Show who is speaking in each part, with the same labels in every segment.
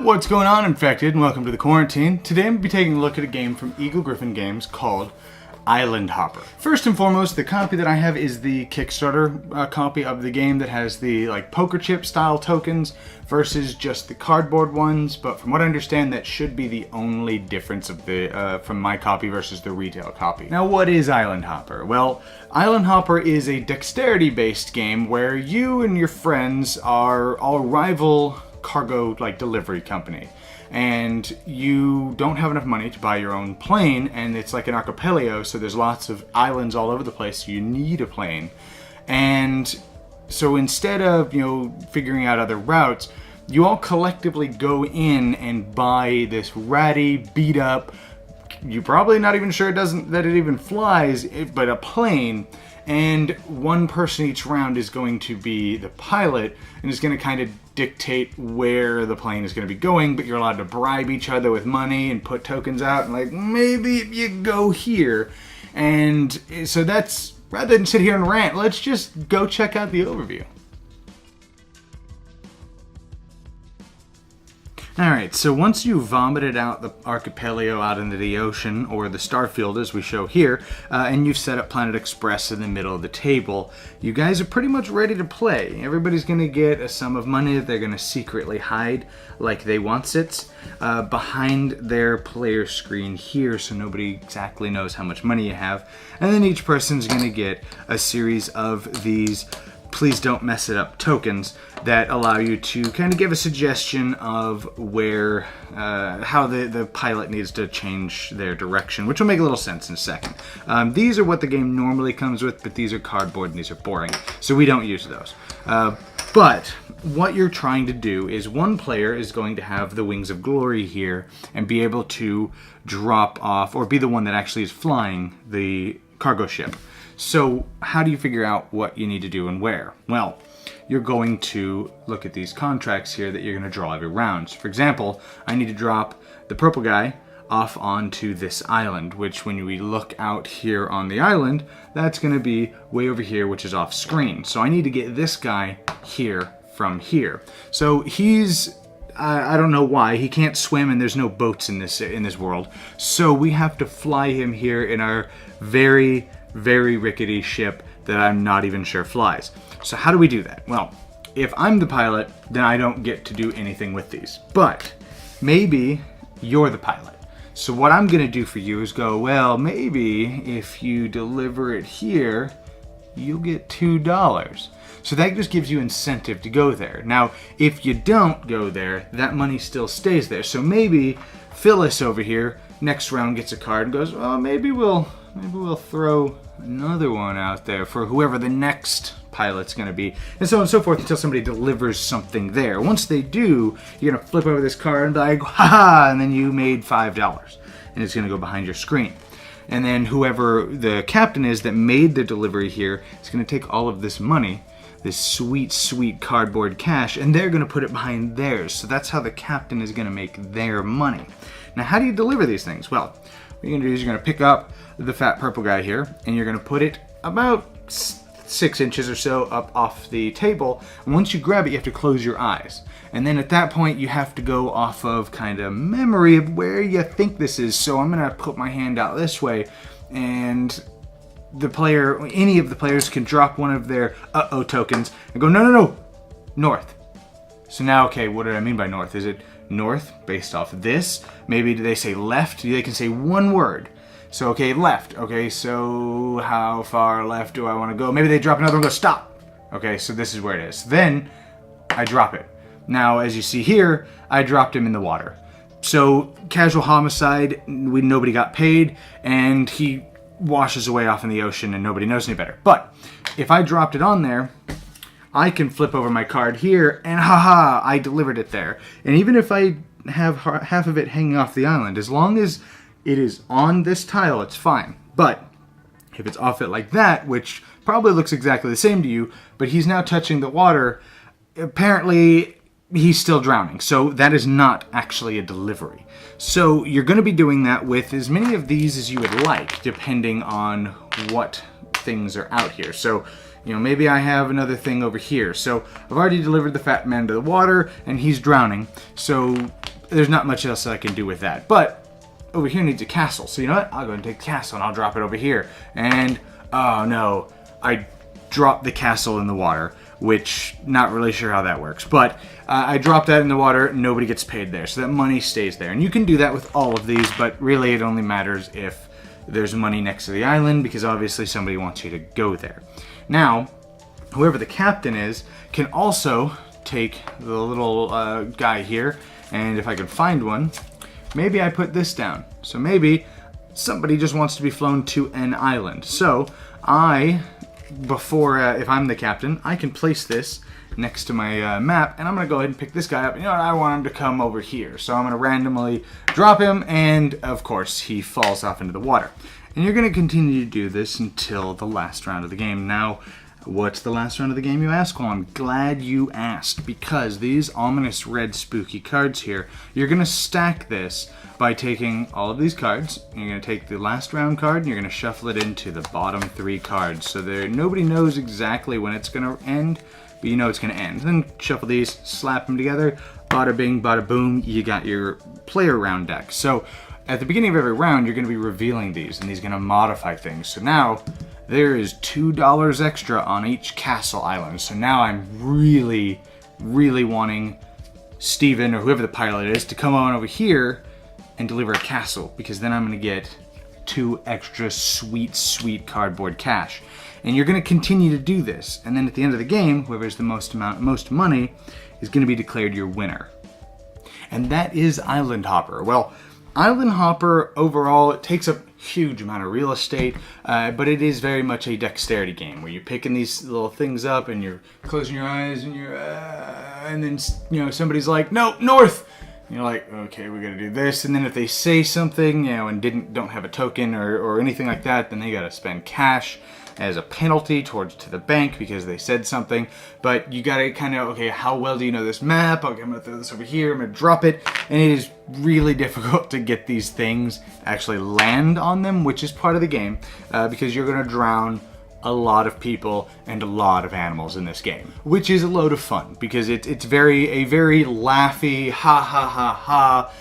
Speaker 1: What's going on, Infected, and welcome to the Quarantine. Today I'm going to be taking a look at a game from Eagle Gryphon Games called Island Hopper. First and foremost, the copy that I have is the Kickstarter copy of the game that has the poker chip style tokens versus just the cardboard ones, but from what I understand that should be the only difference of the from my copy versus the retail copy. Now, what is Island Hopper? Well, Island Hopper is a dexterity based game where you and your friends are all rival cargo delivery company, and you don't have enough money to buy your own plane, and it's like an archipelago, so there's lots of islands all over the place, so you need a plane. And so instead of figuring out other routes, you all collectively go in and buy this ratty, beat up, you're probably not even sure that it even flies, but a plane. And one person each round is going to be the pilot and is going to kind of dictate where the plane is going to be going, but you're allowed to bribe each other with money and put tokens out and maybe if you go here. And so that's, rather than sit here and rant, let's just go check out the overview. Alright, so once you vomited out the archipelago out into the ocean, or the starfield as we show here, and you've set up Planet Express in the middle of the table, you guys are pretty much ready to play. Everybody's going to get a sum of money that they're going to secretly hide, like they wants-its, behind their player screen here, so nobody exactly knows how much money you have. And then each person's going to get a series of these please don't mess it up tokens that allow you to kind of give a suggestion of where, how the pilot needs to change their direction, which will make a little sense in a second. These are what the game normally comes with, but these are cardboard and these are boring, so we don't use those. But what you're trying to do is one player is going to have the wings of glory here and be able to drop off, or be the one that actually is flying the cargo ship. So how do you figure out what you need to do and where? Well, you're going to look at these contracts here that you're going to draw every round. So for example, I need to drop the purple guy off onto this island, which when we look out here on the island, that's going to be way over here, which is off screen. So I need to get this guy here from here. So he's I don't know why, he can't swim and there's no boats in this world. So we have to fly him here in our very rickety ship that I'm not even sure flies. So how do we do that? Well, if I'm the pilot, then I don't get to do anything with these. But maybe you're the pilot. So what I'm going to do for you is go, well, maybe if you deliver it here, you'll get $2. So that just gives you incentive to go there. Now, if you don't go there, that money still stays there. So maybe Phyllis over here, next round gets a card and goes, well, maybe we'll throw another one out there for whoever the next pilot's going to be, and so on and so forth until somebody delivers something there. Once they do, you're going to flip over this card and be like, ha-ha, and then you made $5, and it's going to go behind your screen. And then whoever the captain is that made the delivery here is going to take all of this money, this sweet cardboard cash, and they're going to put it behind theirs. So that's how the captain is going to make their money. Now, how do you deliver these things? Well, what you're going to do is you're going to pick up the fat purple guy here, and you're going to put it about 6 inches or so up off the table. And once you grab it, you have to close your eyes. And then at that point, you have to go off of kind of memory of where you think this is. So I'm going to put my hand out this way, and the player, any of the players can drop one of their uh-oh tokens and go, no, north. So now, okay, what did I mean by north? Is it north based off of this? Maybe do they say left? They can say one word. So, okay, left. Okay, so how far left do I want to go? Maybe they drop another one and go, stop. Okay, so this is where it is. Then I drop it. Now, as you see here, I dropped him in the water. So, casual homicide, nobody got paid, and he washes away off in the ocean and nobody knows any better. But if I dropped it on there, I can flip over my card here and haha, I delivered it there. And even if I have half of it hanging off the island, as long as it is on this tile, it's fine. But if it's off it like that, which probably looks exactly the same to you, but he's now touching the water, apparently he's still drowning. So that is not actually a delivery. So you're going to be doing that with as many of these as you would like, depending on what things are out here. So, maybe I have another thing over here. So I've already delivered the fat man to the water and he's drowning. So there's not much else I can do with that. But over here needs a castle. So you know what? I'll go and take the castle and I'll drop it over here. And, oh no, I dropped the castle in the water, which not really sure how that works. But I dropped that in the water, nobody gets paid there. So that money stays there. And you can do that with all of these, but really it only matters if there's money next to the island, because obviously somebody wants you to go there. Now, whoever the captain is can also take the little guy here, and if I could find one, maybe I put this down. So maybe somebody just wants to be flown to an island. So if I'm the captain, I can place this next to my map, and I'm going to go ahead and pick this guy up. You know what? I want him to come over here. So I'm going to randomly drop him, and of course he falls off into the water. And you're going to continue to do this until the last round of the game. Now, what's the last round of the game, you ask? Well, I'm glad you asked, because these ominous red spooky cards here, you're going to stack this by taking all of these cards. You're going to take the last round card and you're going to shuffle it into the bottom 3 cards. So nobody knows exactly when it's going to end, but you know it's going to end. Then shuffle these, slap them together, bada bing, bada boom, you got your player round deck. So at the beginning of every round, you're going to be revealing these, and these are going to modify things. So now there is $2 extra on each castle island. So now I'm really, really wanting Steven, or whoever the pilot is, to come on over here and deliver a castle, because then I'm going to get 2 extra sweet cardboard cash. And you're going to continue to do this, and then at the end of the game, whoever's the most money is going to be declared your winner. And that is Island Hopper. Well, Island Hopper overall, it takes up a huge amount of real estate, but it is very much a dexterity game where you're picking these little things up and you're closing your eyes and and then somebody's like, no, north. And you're like, okay, we gotta do this. And then if they say something, and don't have a token or anything like that, then they gotta spend cash as a penalty to the bank because they said something. But you gotta kind of, okay, how well do you know this map? Okay, I'm gonna throw this over here, I'm gonna drop it. And it is really difficult to get these things actually land on them, which is part of the game, because you're gonna drown a lot of people and a lot of animals in this game, which is a load of fun because it's a very laughy, ha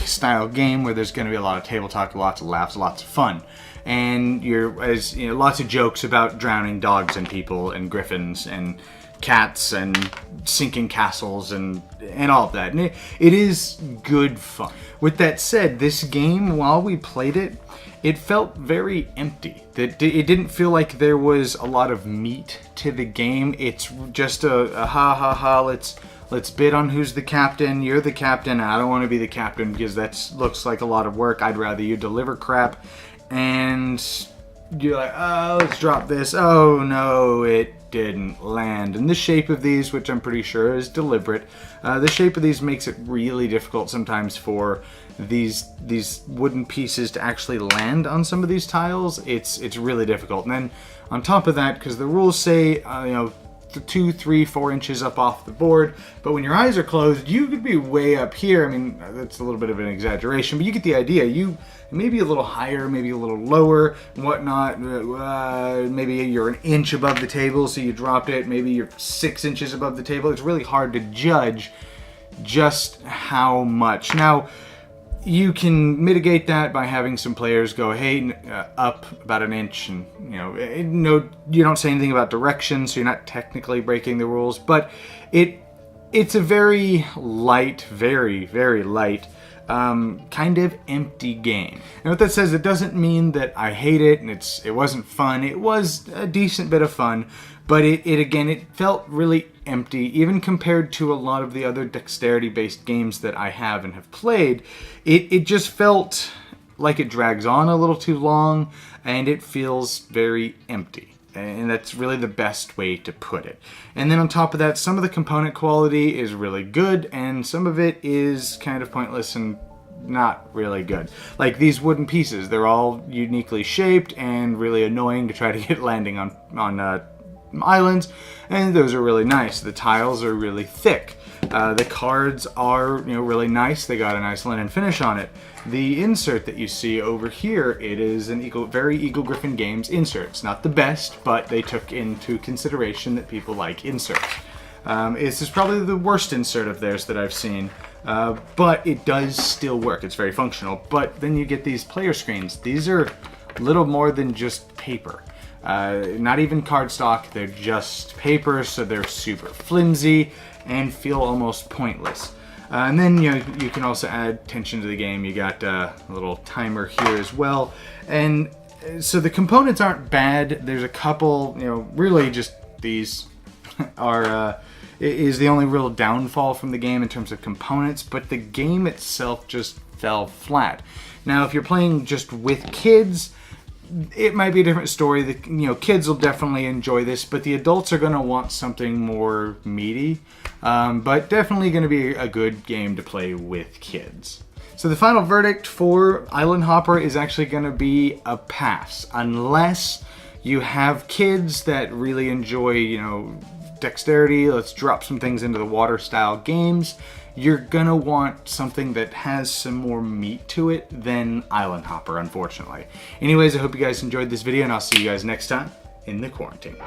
Speaker 1: style game where there's going to be a lot of table talk, lots of laughs, lots of fun, and lots of jokes about drowning dogs and people and griffins and cats and sinking castles and all of that. And it is good fun. With that said, this game, while we played it, it felt very empty. It didn't feel like there was a lot of meat to the game. It's just a let's bid on who's the captain. You're the captain. I don't want to be the captain because that looks like a lot of work. I'd rather you deliver crap. And you're like, oh, let's drop this. Oh no, it didn't land. And the shape of these, which I'm pretty sure is deliberate, the shape of these makes it really difficult sometimes for these wooden pieces to actually land on some of these tiles. It's really difficult. And then on top of that, because the rules say 2, 3, 4 inches up off the board, but when your eyes are closed, you could be way up here. I mean, that's a little bit of an exaggeration, but you get the idea. You maybe a little higher, maybe a little lower, and whatnot. Maybe you're an inch above the table, so you dropped it. Maybe you're 6 inches above the table. It's really hard to judge just how much. Now, you can mitigate that by having some players go, hey, up about an inch, and you don't say anything about direction, so you're not technically breaking the rules. But it's a very light, very light, kind of empty game. And what that says, it doesn't mean that I hate it and it wasn't fun. It was a decent bit of fun, but it felt really empty, even compared to a lot of the other dexterity-based games that I have and have played. It just felt like it drags on a little too long, and it feels very empty. And that's really the best way to put it. And then on top of that, some of the component quality is really good, and some of it is kind of pointless and not really good. Like these wooden pieces, they're all uniquely shaped and really annoying to try to get landing on islands, and those are really nice. The tiles are really thick. The cards are really nice. They got a nice linen finish on it. The insert that you see over here, it is an very Eagle Gryphon Games insert. It's not the best, but they took into consideration that people like inserts. This is probably the worst insert of theirs that I've seen, but it does still work. It's very functional. But then you get these player screens. These are little more than just paper. Not even cardstock, they're just paper, so they're super flimsy and feel almost pointless. And then you can also add tension to the game. You got a little timer here as well. And so the components aren't bad. There's a couple, really just these are is the only real downfall from the game in terms of components, but the game itself just fell flat. Now, if you're playing just with kids, it might be a different story. The kids will definitely enjoy this, but the adults are going to want something more meaty. But definitely going to be a good game to play with kids. So the final verdict for Island Hopper is actually going to be a pass, unless you have kids that really enjoy, dexterity. Let's drop some things into the water style games. You're gonna want something that has some more meat to it than Island Hopper, unfortunately. Anyways, I hope you guys enjoyed this video, and I'll see you guys next time in the quarantine.